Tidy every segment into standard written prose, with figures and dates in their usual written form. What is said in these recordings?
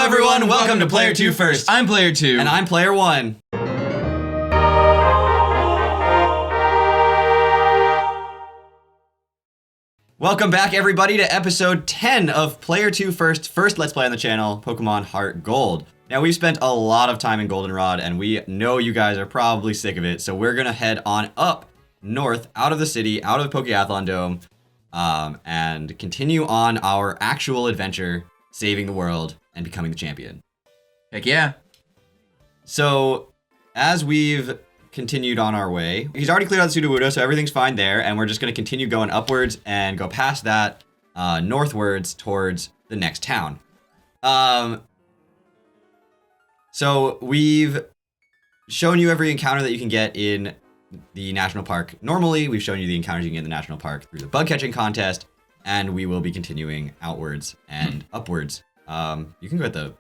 everyone, welcome to Player 2 First. I'm Player 2. And I'm Player 1. Welcome back, everybody, to episode 10 of Player 2 First Let's Play on the channel, Pokemon HeartGold. Now, we've spent a lot of time in Goldenrod, and we know you guys are probably sick of it, so we're going to head on up north, out of the city, out of the Pokeathlon Dome, and continue on our actual adventure, saving the world and becoming the champion. Heck yeah. So, as we've continued on our way, he's already cleared out the Sudowoodo, so everything's fine there, and we're just going to continue going upwards and go past that northwards towards the next town. So we've shown you every encounter that you can get in the national park. Normally, we've shown you the encounters you can get in the national park through the bug catching contest, and we will be continuing outwards and upwards. You can go at the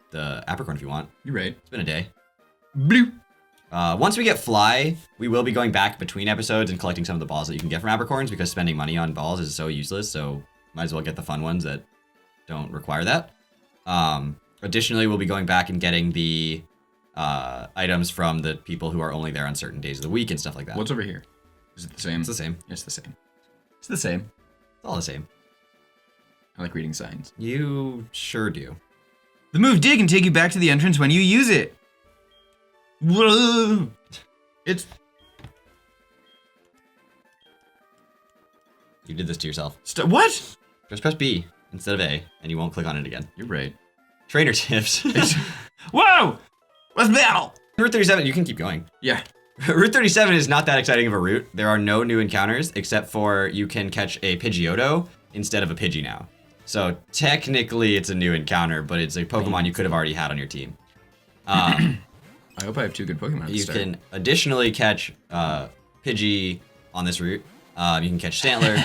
Apricorn if you want. You're right. It's been a day. Blue. Once we get Fly, we will be going back between episodes and collecting some of the balls that you can get from Apricorns, because spending money on balls is so useless, so might as well get the fun ones that don't require that. Additionally, we'll be going back and getting the items from the people who are only there on certain days of the week and stuff like that. What's over here? Is it the same? It's the same. It's the same. It's the same. It's all the same. I like reading signs. You sure do. The move Dig can take you back to the entrance when you use it. Whoa. It's... You did this to yourself. What? Just press B instead of A, and you won't click on it again. You're right. Trainer tips. Whoa! Let's battle! Route 37, you can keep going. Yeah. Route 37 is not that exciting of a route. There are no new encounters, except for you can catch a Pidgeotto instead of a Pidgey now. So technically it's a new encounter, but it's a Pokemon you could have already had on your team. I hope I have two good Pokemon at the start. You can additionally catch Pidgey on this route. You can catch Stantler.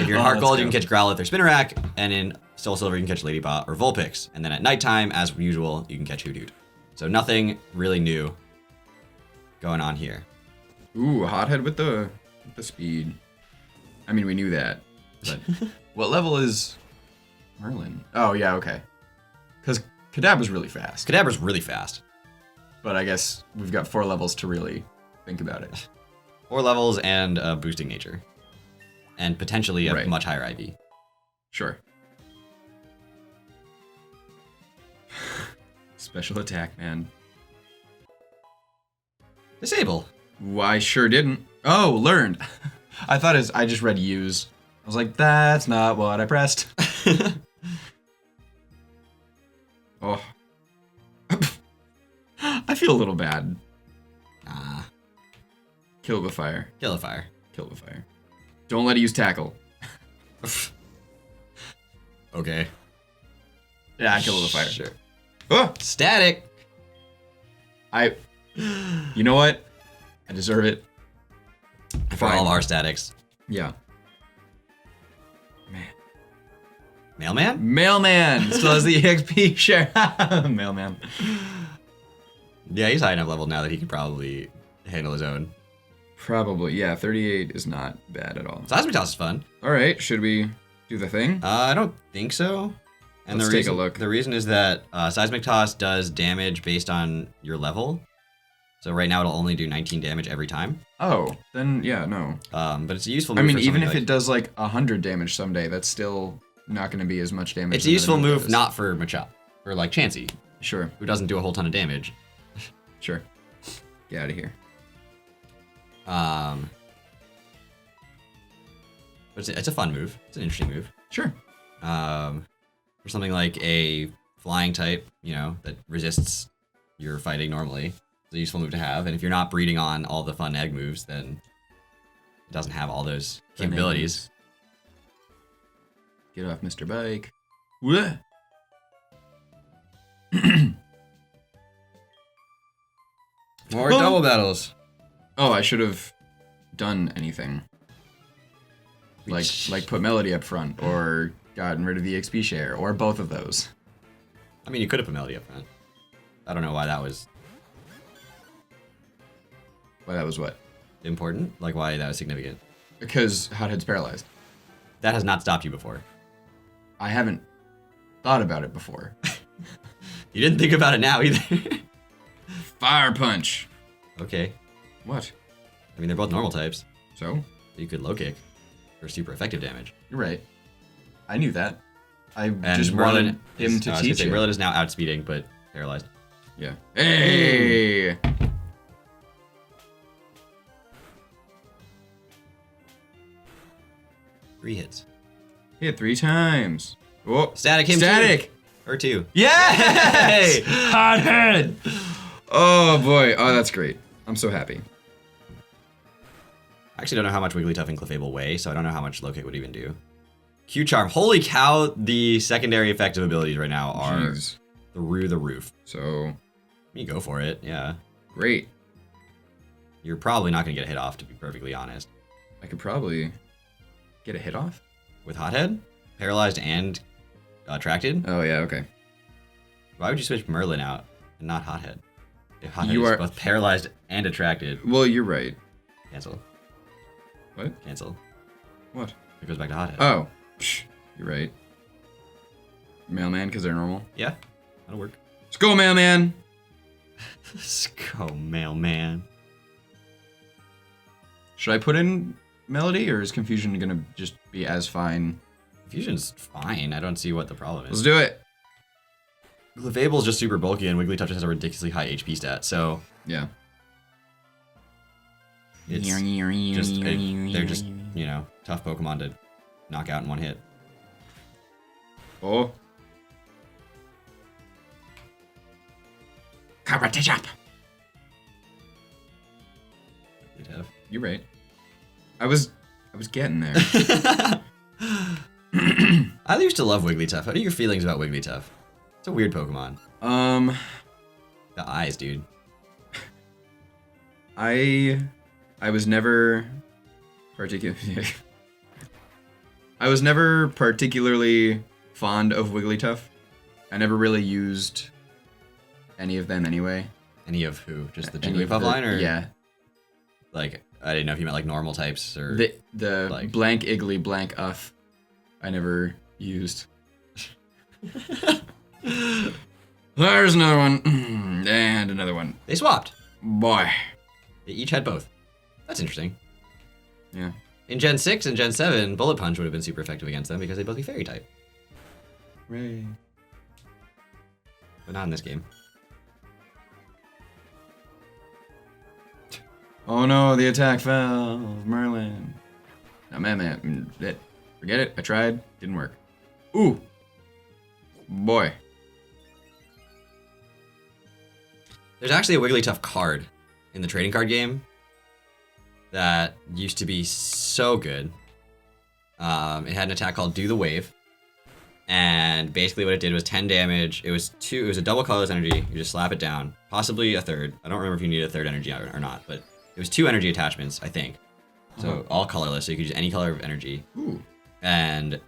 If you're in HeartGold, you can catch Growlithe or Spinarak. And in Soul Silver, you can catch Ladybot or Vulpix. And then at nighttime, as usual, you can catch Hoothoot. So nothing really new going on here. Ooh, a Hothead with the speed. I mean, we knew that. But what level is Merlin? Oh, yeah, okay. Because Kadabra's really fast. Kadabra's really fast. But I guess we've got 4 levels to really think about it. 4 levels and boosting nature. And potentially a much higher IV. Sure. Special attack, man. Disable. I sure didn't. Oh, learned. I thought I just read use. I was like, that's not what I pressed. Oh. I feel a little bad. Kill with fire. Kill with fire. Kill with fire. Don't let it use tackle. Okay. Yeah, kill with fire. Sure. Oh! Static. You know what? I deserve it. For all of our statics. Yeah. Man. Mailman? Mailman still has the EXP share. Mailman. Yeah, he's high enough level now that he could probably handle his own. Probably, yeah. 38 is not bad at all. Seismitoss is fun. All right, should we do the thing? I don't think so. And Let's take a look. The reason is that Seismic Toss does damage based on your level. So right now it'll only do 19 damage every time. Oh, then yeah, no. But it's a useful move. I mean, even if it does like 100 damage someday, that's still not going to be as much damage. It's a useful move, not for Machop. Or like Chansey. Sure. Who doesn't do a whole ton of damage. Sure. Get out of here. But it's a fun move. It's an interesting move. Sure. For something like a flying type, you know, that resists your fighting normally, it's a useful move to have. And if you're not breeding on all the fun egg moves, then it doesn't have all those capabilities. Get off Mr. Bike. More double battles. Oh, I should have done anything. Like put Melody up front, or gotten rid of the XP share, or both of those. I mean, you could have put Melody up front. I don't know why that was... Why that was what? Important? Like why that was significant. Because Hothead's paralyzed. That has not stopped you before. I haven't thought about it before. You didn't think about it now either. Fire punch. Okay. What? I mean, they're both normal types. So? You could low kick for super effective damage. You're right. I knew that. And just Merlin wanted him to teach it. Merlin is now outspeeding, but paralyzed. Yeah. Hey! 3 hits. Hit 3 times. Whoa. Static him Static! too. Or 2. Yes! Hothead! Oh boy. Oh, that's great. I'm so happy. I actually don't know how much Wigglytuff and Clefable weigh, so I don't know how much low kick would even do. Q-Charm. Holy cow, the secondary effective abilities right now are through the roof. So... You go for it, yeah. Great. You're probably not going to get a hit off, to be perfectly honest. I could probably get a hit off? With Hothead? Paralyzed and attracted? Oh, yeah, okay. Why would you switch Merlin out and not Hothead? If Hothead You is are both paralyzed and attracted. Well, you're right. Cancel. What? Cancel. What? It goes back to Hothead. Oh. Psh, you're right. Mailman, because they're normal. Yeah, that'll work. Let's go, Mailman! Let's go, mailman. Should I put in Melody, or is Confusion gonna just be as fine? Confusion's fine. I don't see what the problem is. Let's do it! Clefable's just super bulky, and Wigglytuff just has a ridiculously high HP stat, so... Yeah. It's just... they're just, you know, tough Pokemon to knock out in one hit. Oh. Karate chop! Wigglytuff. You're right. I was getting there. I used to love Wigglytuff. What are your feelings about Wigglytuff? It's a weird Pokemon. The eyes, dude. I was never I was never particularly fond of Wigglytuff. I never really used any of them anyway. Any of who? Just the Any of Jigglypuff line, or yeah, like I didn't know if you meant like normal types or the like... blank Iggly blank Uff. I never used. There's another one, and another one. They swapped. Boy, They each had both. That's interesting. yeah. In Gen 6 and Gen 7, Bullet Punch would have been super effective against them because they'd both be Fairy type. Ray. But not in this game. Oh no, the attack fell. Merlin. No, man. Forget it. I tried. Didn't work. Ooh. Boy. There's actually a Wigglytuff card in the trading card game that used to be so good. It had an attack called Do the Wave. And basically what it did was 10 damage. It was a double colorless energy. You just slap it down. Possibly a third. I don't remember if you needed a third energy or not, but it was 2 energy attachments, I think. So all colorless, so you could use any color of energy. Ooh. And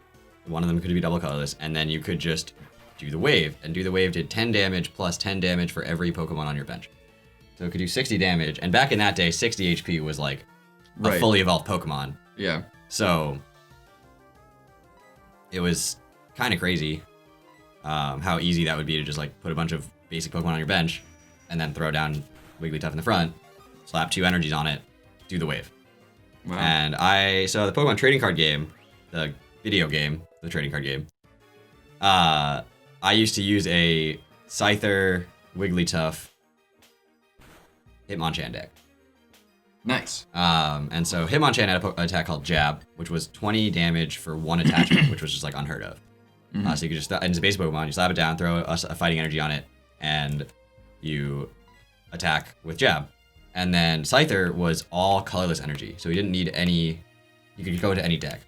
one of them could be double colorless, and then you could just do the wave. And do the wave did 10 damage plus 10 damage for every Pokemon on your bench. So it could do 60 damage. And back in that day, 60 HP was like a fully evolved Pokemon. Yeah. So it was kind of crazy how easy that would be to just like put a bunch of basic Pokemon on your bench and then throw down Wigglytuff in the front, slap 2 energies on it, do the wave. Wow. And so the Pokemon trading card game, the video game, the trading card game, I used to use a Scyther, Wigglytuff, Hitmonchan deck. Nice. And so Hitmonchan had an attack called Jab, which was 20 damage for 1 attachment, which was just like unheard of. Mm-hmm. So you could just, and it's a basic Pokemon, you slap it down, throw a fighting energy on it, and you attack with Jab. And then Scyther was all colorless energy, so he didn't need any, you could go into any deck.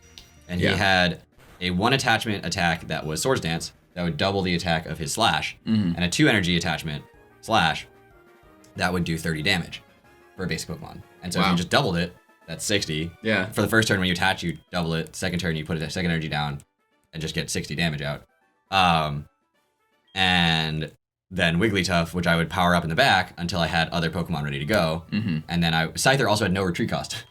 And he had a 1 attachment attack that was Swords Dance, that would double the attack of his Slash, and a 2 energy attachment, Slash, that would do 30 damage for a basic Pokemon. And so if you just doubled it, that's 60. Yeah. For the first turn when you attach, you double it. Second turn, you put a second energy down and just get 60 damage out. And then Wigglytuff, which I would power up in the back until I had other Pokemon ready to go. Mm-hmm. And then Scyther also had no retreat cost.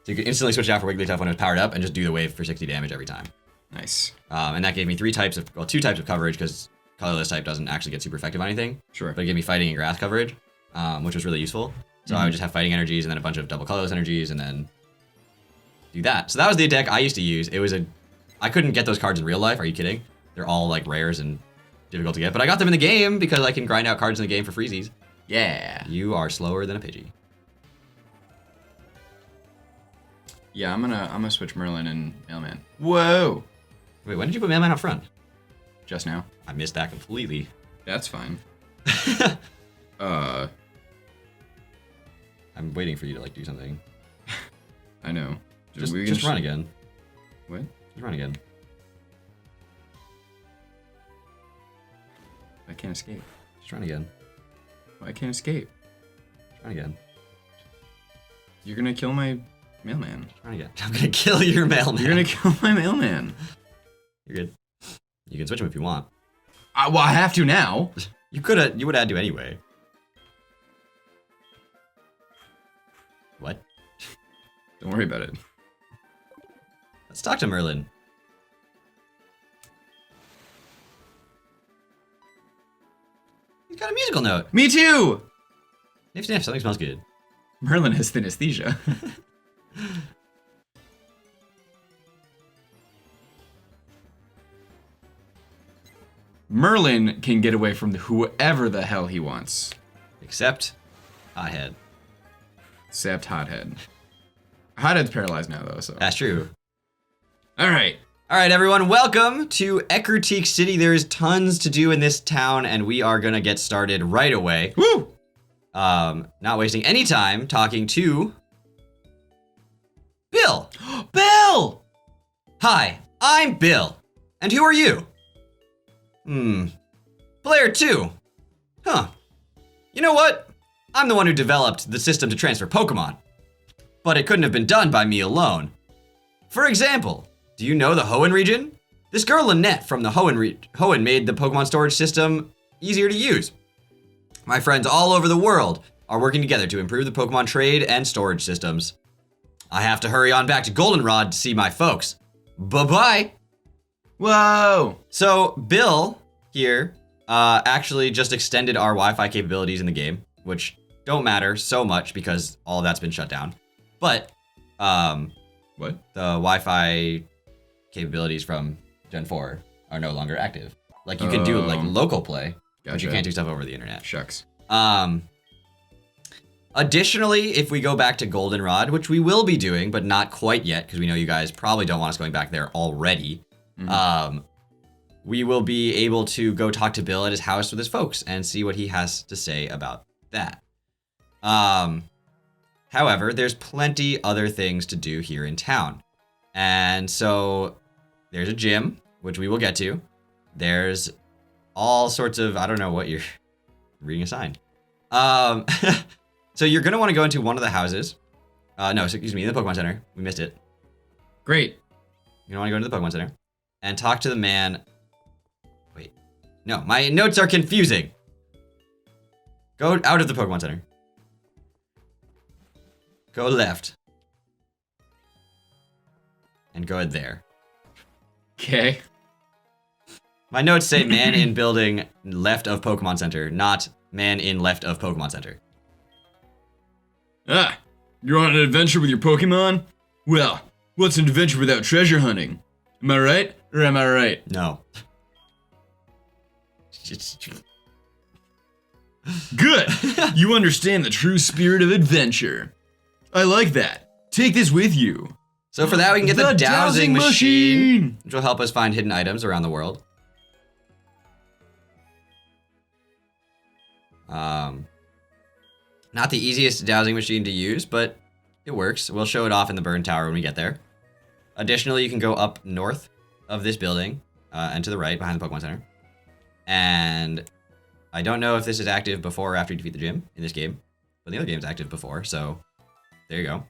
So you could instantly switch it out for Wigglytuff when it was powered up and just do the wave for 60 damage every time. Nice. And that gave me 2 types of coverage because colorless type doesn't actually get super effective on anything. Sure. But it gave me fighting and grass coverage, which was really useful. So I would just have fighting energies and then a bunch of double colorless energies and then do that. So that was the deck I used to use. I couldn't get those cards in real life. Are you kidding? They're all like rares and difficult to get. But I got them in the game because I can grind out cards in the game for freezies. Yeah. You are slower than a Pidgey. Yeah, I'm gonna switch Merlin and Mailman. Whoa. Wait, when did you put Mailman up front? Just now. I missed that completely. That's fine. I'm waiting for you to like do something. I know. Just run again. What? Just run again. I can't escape. Just run again. I can't escape. Just run again. You're gonna kill my mailman. Just run again. I'm gonna kill your mailman. You're gonna kill my mailman. You're good. You can switch him if you want. Well, I have to now. You would have had to anyway. What? Don't worry about it. Let's talk to Merlin. He's got a musical note. Me too! Sniff, sniff, something smells good. Merlin has synesthesia. Merlin can get away from whoever the hell he wants. Except Hothead. Except Hothead. Hothead's paralyzed now, though, so. That's true. Alright. Alright, everyone, welcome to Ecruteak City. There is tons to do in this town, and we are gonna get started right away. Woo! Not wasting any time talking to Bill. Bill! Hi, I'm Bill. And who are you? Player 2. Huh. You know what? I'm the one who developed the system to transfer Pokémon. But it couldn't have been done by me alone. For example, do you know the Hoenn region? This girl Lynette from the Hoenn made the Pokemon storage system easier to use. My friends all over the world are working together to improve the Pokemon trade and storage systems. I have to hurry on back to Goldenrod to see my folks. Bye-bye. Whoa! So Bill here actually just extended our Wi-Fi capabilities in the game, which don't matter so much because all of that's been shut down. But What? the Wi-Fi capabilities from Gen 4 are no longer active. Like you can do like local play, but you Gotcha. can't do stuff over the internet. Shucks. Additionally, if we go back to Goldenrod, which we will be doing, but not quite yet, because we know you guys probably don't want us going back there already. We will be able to go talk to Bill at his house with his folks and see what he has to say about that. However, there's plenty other things to do here in town. And so there's a gym, which we will get to. There's all sorts of, I don't know what you're reading a sign. So you're going to want to go into one of the houses. No, excuse me, the Pokemon Center. We missed it. Great. You're going to want to go into the Pokemon Center and talk to the man. Wait. No, my notes are confusing. Go out of the Pokemon Center. Go left. And go there. Okay. My notes say man in building left of Pokemon Center, not man in left of Pokemon Center. Ah, you're on an adventure with your Pokemon? Well, what's an adventure without treasure hunting? Am I right, or am I right? No. Good! You understand the true spirit of adventure. I like that. Take this with you. So for that, we can get the dowsing dowsing machine, which will help us find hidden items around the world. Not the easiest dowsing machine to use, but it works. We'll show it off in the burn tower when we get there. Additionally, you can go up north of this building and to the right behind the Pokemon Center. And I don't know if this is active before or after you defeat the gym in this game, but the other game's active before, so there you go.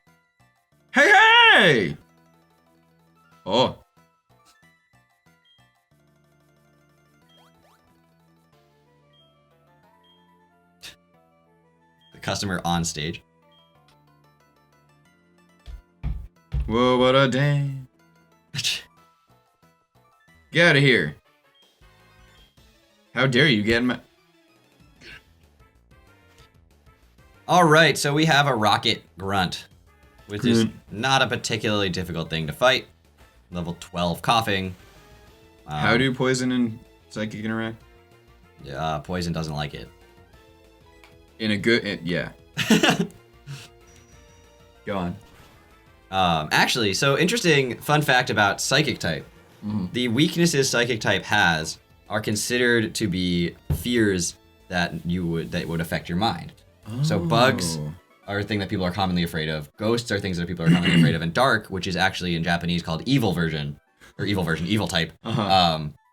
Hey, hey! Oh. The customer on stage. Whoa, what a day. Get out of here. How dare you get my... All right, so we have a rocket grunt, which is not a particularly difficult thing to fight. Level 12 coughing. How do poison and psychic interact? Poison doesn't like it. In a good... yeah. Go on. Actually, so interesting fun fact about psychic type. The weaknesses psychic type has are considered to be fears that would affect your mind. So bugs are a thing that people are commonly afraid of. Ghosts are things that people are commonly afraid of. And dark, which is actually in Japanese called evil type,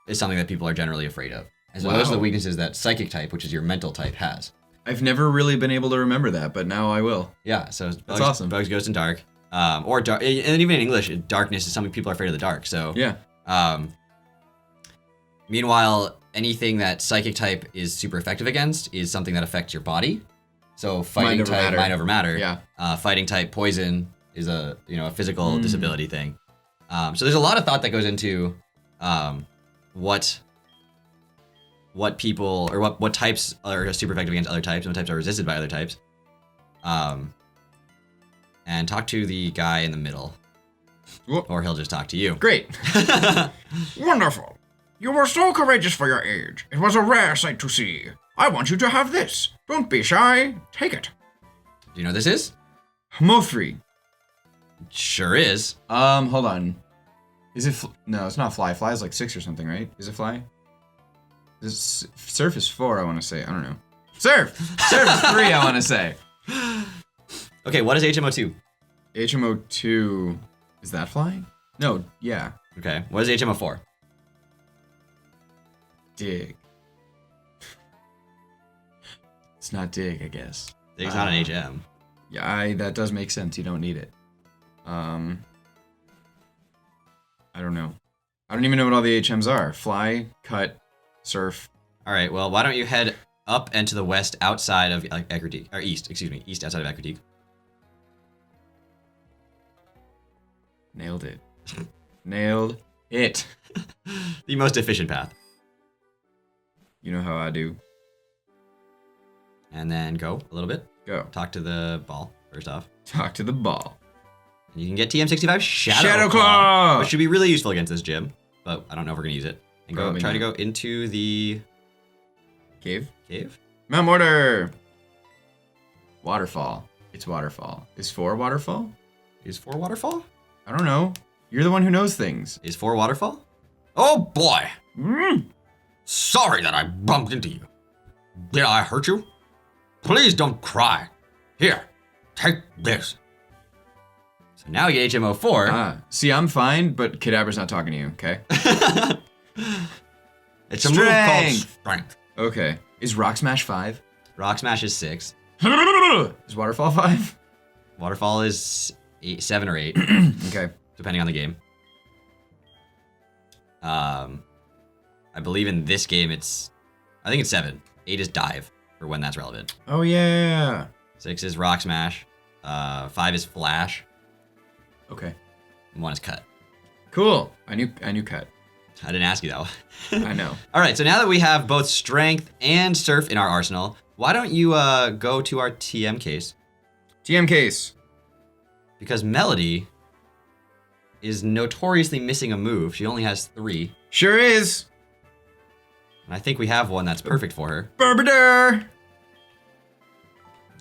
is something that people are generally afraid of. And so those are the weaknesses that psychic type, which is your mental type, has. I've never really been able to remember that, but now I will. Yeah, so that's awesome. Bugs, ghosts, and dark. Or dark, and even in English, darkness is something people are afraid of the dark. So yeah. Meanwhile, anything that psychic type is super effective against is something that affects your body. So fighting type, mind over matter. Yeah. Fighting type, poison is a physical disability thing. So there's a lot of thought that goes into what people or what types are super effective against other types and what types are resisted by other types. And talk to the guy in the middle. Whoop. Or he'll just talk to you. Great. Wonderful. You were so courageous for your age. It was a rare sight to see. I want you to have this. Don't be shy. Take it. Do you know what this is? Mo3. Sure is. Hold on. Is it... no, it's not fly. Fly is like 6 or something, right? Is it fly? Surf is 4, I want to say. I don't know. Surf! Surf is 3, I want to say. Okay, what is HMO2? HMO2... is that flying? No, yeah. Okay, what is HMO4? Dig. It's not dig, I guess. Dig's not an HM. Yeah, that does make sense. You don't need it. I don't know. I don't even know what all the HMs are. Fly, cut, surf. All right, well, why don't you head up and to the west outside of Ecruteak, or east outside of Ecruteak. Nailed it. Nailed it. The most efficient path. You know how I do. And then go a little bit. Go. Talk to the ball, first off. Talk to the ball. And you can get TM65 Shadow Claw! Which should be really useful against this gym, but I don't know if we're going to use it. And Probably try to not. go into the... Cave? Cave? Mount Mortar! Waterfall. It's waterfall. Is 4 waterfall? Is 4 waterfall? I don't know. You're the one who knows things. Is 4 waterfall? Oh boy! Sorry that I bumped into you. Did I hurt you? Please don't cry. Here, take this. So now you get HMO4. See, I'm fine, but Kadabra's not talking to you, okay? It's a move called Strength. Okay. Is Rock Smash 5? Rock Smash is 6. Is Waterfall 5? Waterfall is 7 or 8. Okay. Depending on the game. I believe in this game I think it's 7. 8 is Dive, for when that's relevant. Oh, yeah. 6 is Rock Smash. 5 is Flash. Okay. And 1 is Cut. Cool. I knew cut. I didn't ask you that one. I know. All right, so now that we have both Strength and Surf in our arsenal, why don't you go to our TM case? TM case. Because Melody is notoriously missing a move. She only has 3. Sure is. And I think we have one that's perfect for her. Burbadur.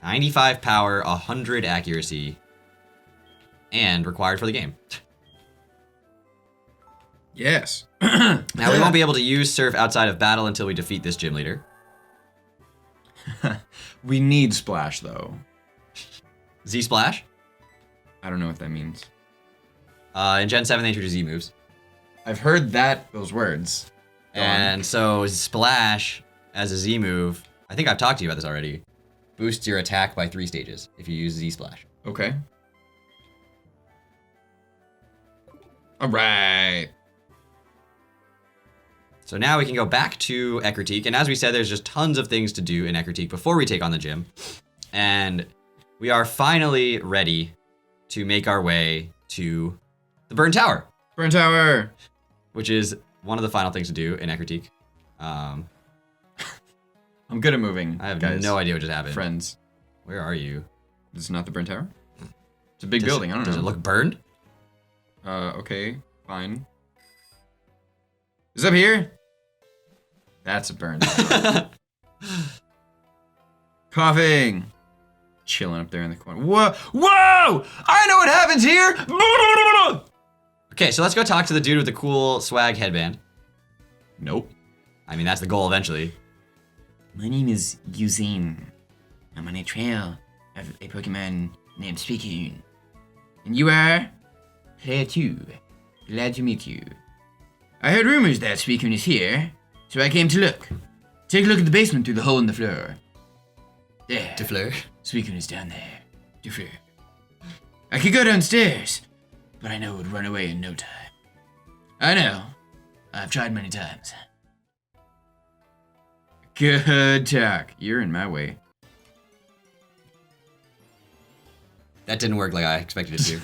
95 power, 100 accuracy, and required for the game. Yes. Now, we won't be able to use Surf outside of battle until we defeat this gym leader. We need Splash, though. Z-Splash? I don't know what that means. In Gen 7, they introduced Z moves. I've heard those words. Go And on. so Splash, as a Z move, I think I've talked to you about this already, boosts your attack by 3 stages if you use Z-Splash. Okay. All right. So now we can go back to Ecruteak, and as we said, there's just tons of things to do in Ecruteak before we take on the gym. And we are finally ready to make our way to the Burn Tower. Burn Tower. Which is one of the final things to do in Ecruteak. I'm good at moving. I have guys. no idea what just happened. Friends. Where are you? This is not the burn tower? It's a big building. I don't know. Does it look burned? Okay. Fine. Is it up here? That's a burn tower. Coughing. Chilling up there in the corner. Whoa! Whoa! I know what happens here! Okay, so let's go talk to the dude with the cool swag headband. Nope. I mean, that's the goal eventually. My name is Yuzin. I'm on a trail of a Pokemon named Suicune. And you are? Player 2. Glad to meet you. I heard rumors that Suicune is here, so I came to look. Take a look at the basement through the hole in the floor. There. Defleur. Suicune is down there. Defleur. I could go downstairs, but I know it would run away in no time. I know. I've tried many times. Good talk. You're in my way. That didn't work like I expected it to.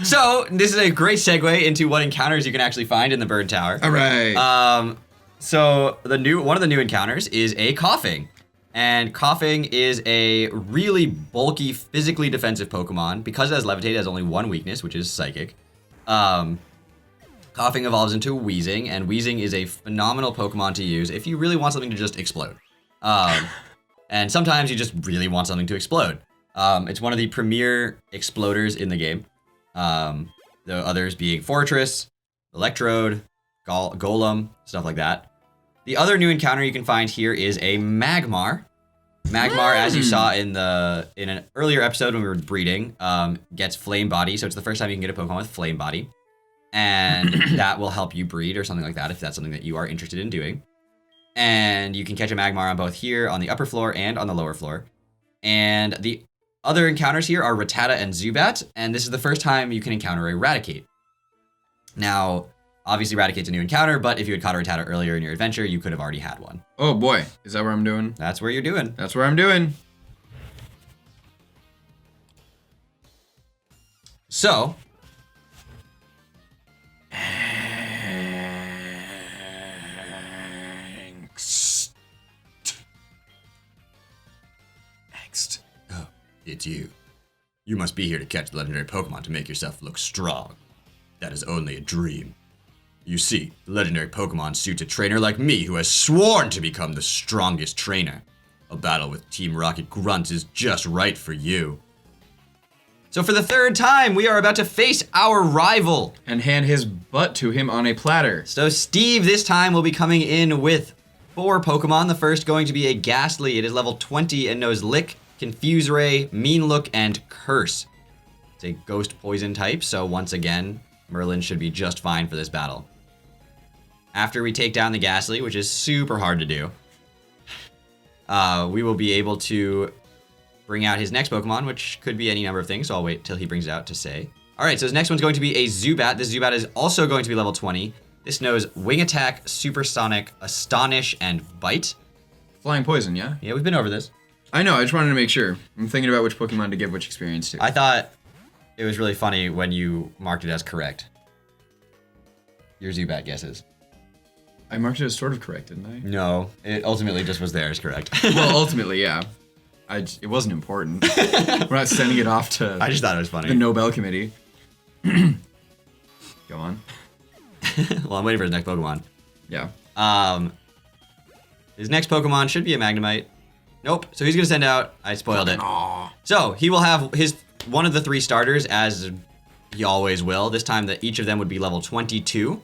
So, this is a great segue into what encounters you can actually find in the Bird Tower. All right. So one of the new encounters is a Coughing. And Coughing is a really bulky, physically defensive Pokemon. Because it has Levitate, it has only one weakness, which is Psychic. Coughing evolves into Wheezing, and Wheezing is a phenomenal Pokemon to use if you really want something to just explode. And sometimes you just really want something to explode. It's one of the premier exploders in the game. The others being Fortress, Electrode, Golem, stuff like that. The other new encounter you can find here is a Magmar. Magmar, as you saw in an earlier episode when we were breeding, gets Flame Body, so it's the first time you can get a Pokemon with Flame Body. And that will help you breed or something like that if that's something that you are interested in doing. And you can catch a Magmar on both here on the upper floor and on the lower floor. And the other encounters here are Rattata and Zubat, and this is the first time you can encounter a Raticate. Now, obviously Raticate's a new encounter, but if you had caught a Rattata earlier in your adventure, you could have already had one. Oh boy, is that where I'm doing? That's where you're doing. That's where I'm doing. So, Next. oh, it's you. You must be here to catch the legendary Pokemon to make yourself look strong. That is only a dream. You see, the legendary Pokemon suits a trainer like me who has sworn to become the strongest trainer. A battle with Team Rocket Grunts is just right for you. So for the third time, we are about to face our rival. And hand his butt to him on a platter. So Steve this time will be coming in with 4 Pokemon. The first going to be a Ghastly. It is level 20 and knows Lick, Confuse Ray, Mean Look, and Curse. It's a Ghost Poison type, so once again, Merlin should be just fine for this battle. After we take down the Ghastly, which is super hard to do, we will be able to bring out his next Pokemon, which could be any number of things, so I'll wait till he brings it out to say. All right, so his next one's going to be a Zubat. This Zubat is also going to be level 20. This knows Wing Attack, Supersonic, Astonish, and Bite. Flying poison, yeah? Yeah, we've been over this. I know, I just wanted to make sure. I'm thinking about which Pokemon to give which experience to. I thought it was really funny when you marked it as correct. Your Zubat guesses. I marked it as sort of correct, didn't I? No, it ultimately just was there as correct. Well, ultimately, yeah. It wasn't important. We're not sending it off to I just thought it was funny. the Nobel Committee. Go on. Well, I'm waiting for his next Pokemon. Yeah. His next Pokemon should be a Magnemite. Nope. So he's gonna send out. I spoiled it. Aw. So he will have his one of the 3 starters, as he always will. This time that each of them would be level 22.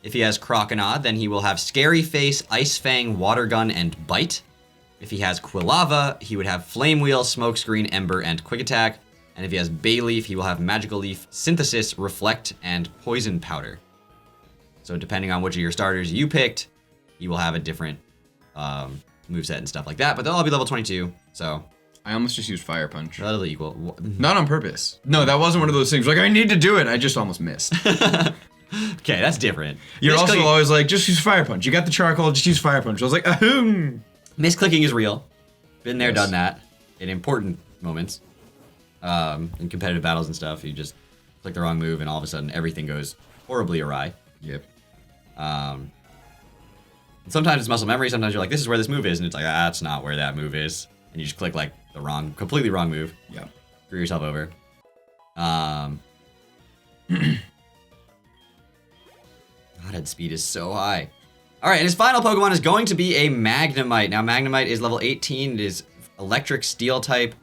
If he has Croconaw, then he will have Scary Face, Ice Fang, Water Gun, and Bite. If he has Quilava, he would have Flame Wheel, Smokescreen, Ember, and Quick Attack. And if he has Bayleaf, he will have Magical Leaf, Synthesis, Reflect, and Poison Powder. So depending on which of your starters you picked, he will have a different moveset and stuff like that. But they'll all be level 22, so I almost just used Fire Punch. relatively equal. Not on purpose. No, that wasn't one of those things. Like, I need to do it. I just almost missed. Okay, that's different. You're also Misclicking- always like, just use Fire Punch. You got the charcoal, just use Fire Punch. I was like, ahoom. Misclicking is real. Been there, Yes. done that. In important moments. In competitive battles and stuff, you just click the wrong move and all of a sudden everything goes horribly awry. Yep. Sometimes it's muscle memory. Sometimes you're like, this is where this move is, and it's like, that's not where that move is, and you just click like the completely wrong move. Yeah. Screw yourself over. Hothead speed is so high. All right, and his final Pokemon is going to be a Magnemite. Now, Magnemite is level 18. It is electric steel type,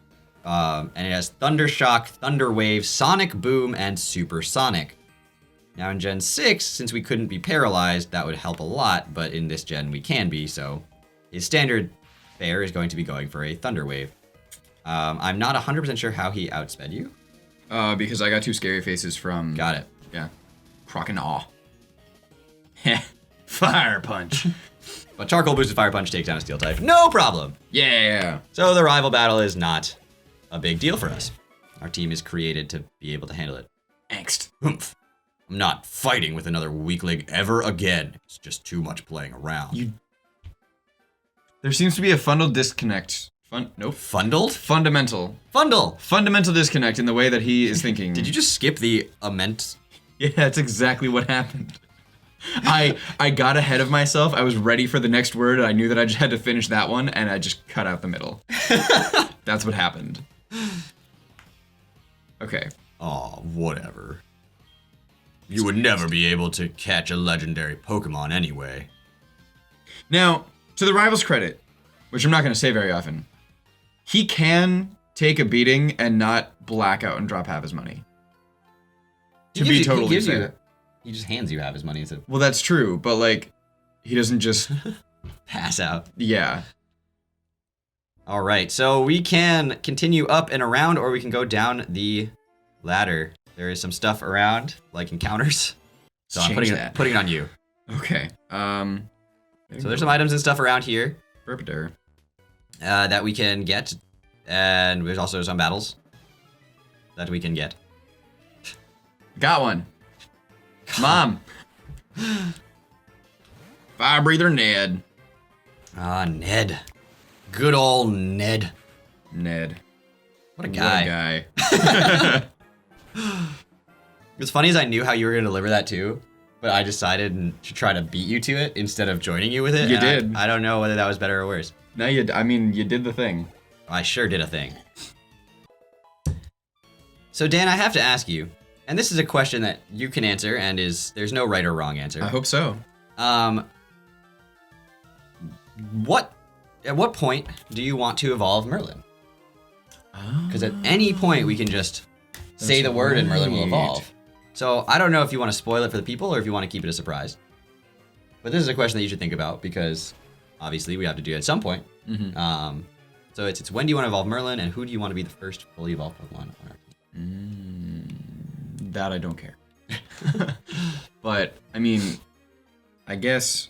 and it has Thunder Shock, Thunder Wave, Sonic Boom, and Supersonic. Now, in Gen 6, since we couldn't be paralyzed, that would help a lot, but in this gen, we can be, so his standard fare is going to be going for a Thunder Wave. I'm not 100% sure how he outsped you. Because I got 2 scary faces from... Got it. Yeah. Croconaw. Fire punch. But Charcoal Boosted Fire Punch takes down a Steel type. No problem! Yeah. So the rival battle is not a big deal for us. Our team is created to be able to handle it. Angst. Humph. I'm not fighting with another weakling ever again. It's just too much playing around. There seems to be a fundal disconnect. Nope. Fundled? Fundamental. Fundamental disconnect in the way that he is thinking. Did you just skip the ament? Yeah, that's exactly what happened. I got ahead of myself. I was ready for the next word, and I knew that I just had to finish that one, and I just cut out the middle. That's what happened. Okay. Aw, whatever. You would never be able to catch a legendary Pokemon anyway. Now, to the rival's credit, which I'm not going to say very often, he can take a beating and not black out and drop half his money. To be totally fair. He just hands you half his money instead of Well, that's true, but like, he doesn't just... pass out. Yeah. All right, so we can continue up and around, or we can go down the ladder. There is some stuff around, like encounters. So I'm putting it on you. Okay. So there's some items and stuff around here Burpadur. that we can get, and there's also some battles that we can get. Got one. Mom. Fire breather Ned. Ah, Ned. Good old Ned. Ned. What a guy. What a guy. What's funny is I knew how you were going to deliver that too, but I decided to try to beat you to it instead of joining you with it. You did. I don't know whether that was better or worse. No, you did the thing. I sure did a thing. So Dan, I have to ask you, and this is a question that you can answer, and there's no right or wrong answer. I hope so. At what point do you want to evolve Merlin? Because at any point we can just say the word and Merlin will evolve. So I don't know if you want to spoil it for the people or if you want to keep it a surprise. But this is a question that you should think about because obviously we have to do it at some point. Mm-hmm. So it's when do you want to evolve Merlin and who do you want to be the first fully evolved Pokemon on our team? That I don't care. But I mean, I guess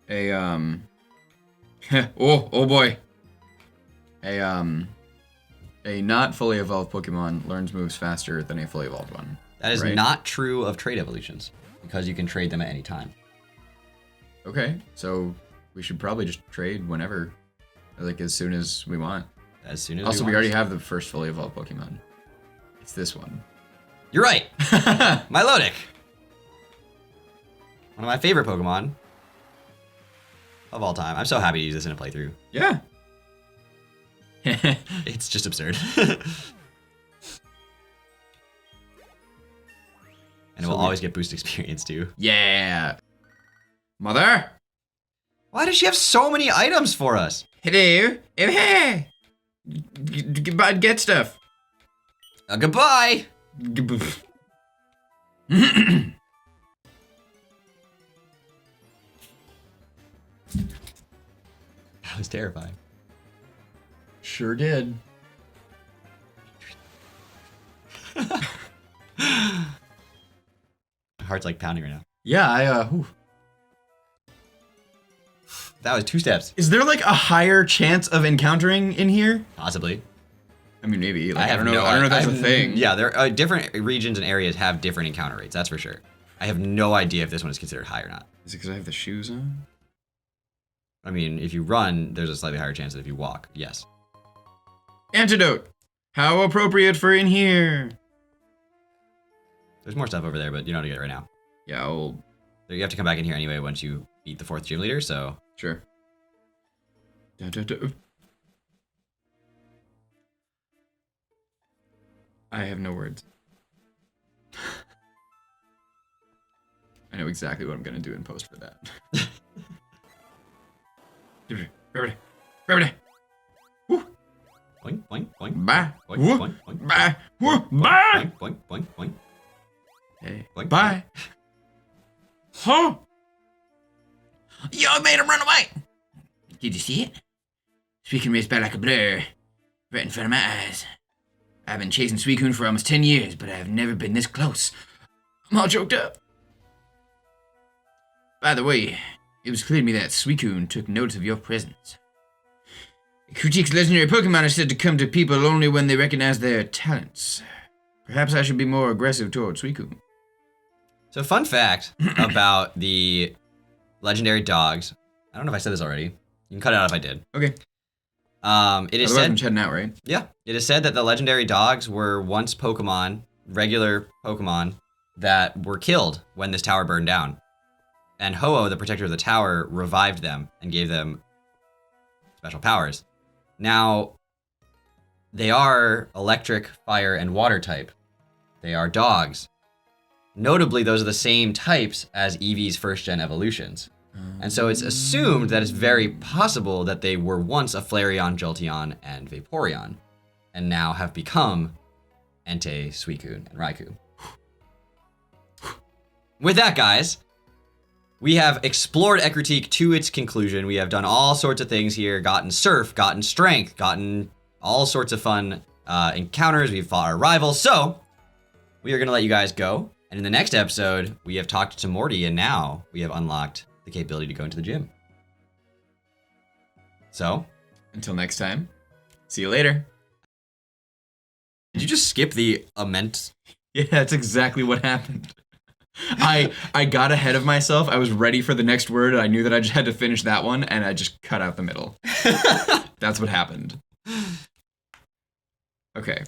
oh boy. A not fully evolved Pokemon learns moves faster than a fully evolved one. That is right? not true of trade evolutions because you can trade them at any time. Okay, so we should probably just trade whenever, like as soon as we want. As soon as Also, we want. already have the first fully evolved Pokemon. It's this one. You're right. Milotic. One of my favorite Pokemon of all time. I'm so happy to use this in a playthrough. Yeah. It's just absurd. And it will always get boost experience too. Yeah. Mother? Why does she have so many items for us? Hello. Oh, hey. Get stuff. Goodbye. That was terrifying. Sure did. My heart's like pounding right now. Yeah, That was 2 steps. Is there like a higher chance of encountering in here? Possibly. I mean, maybe. Like, I don't know. no- I don't know if that's I a have- thing. Yeah, there are different regions and areas have different encounter rates. That's for sure. I have no idea if this one is considered high or not. Is it because I have the shoes on? I mean, if you run, there's a slightly higher chance than if you walk. Yes. Antidote. How appropriate for in here. There's more stuff over there, but you don't have to get it right now. Yeah, You have to come back in here anyway once you beat the 4th gym leader, so... Sure. Dun, dun, dun. I have no words. I know exactly what I'm gonna do in post for that. Boink, boink, boink. Bye. Boink, Woo. boink, boink. Bye. Woo. Boink, Bye. boink, boink, boink. Hey. Boink, Bye. Huh? Yo, I made him run away! Did you see it? Suicune raced by like a blur, right in front of my eyes. I've been chasing Suicune for almost 10 years, but I've never been this close. I'm all choked up. By the way, it was clear to me that Suicune took notice of your presence. Ecruteak's legendary Pokemon are said to come to people only when they recognize their talents. Perhaps I should be more aggressive toward Suicune. So fun fact about the legendary dogs. I don't know if I said this already. You can cut it out if I did. Okay. It is Otherwise, I'm said, heading out, right? yeah, it is said that the legendary dogs were once Pokemon, regular Pokemon, that were killed when this tower burned down. And Ho-Oh, the protector of the tower, revived them and gave them special powers. Now, they are electric, fire, and water type. They are dogs. Notably, those are the same types as Eevee's first-gen evolutions. And so it's assumed that it's very possible that they were once a Flareon, Jolteon, and Vaporeon, and now have become Entei, Suicune, and Raikou. With that, guys, we have explored Ecruteak to its conclusion. We have done all sorts of things here, gotten Surf, gotten Strength, gotten all sorts of fun encounters. We've fought our rivals. So we are going to let you guys go. And in the next episode, we have talked to Morty, and now we have unlocked the capability to go into the gym. So, Until next time, see you later. did you just skip the immense? Yeah, that's exactly what happened. I got ahead of myself. I was ready for the next word. I knew that I just had to finish that one, and I just cut out the middle. That's what happened. Okay.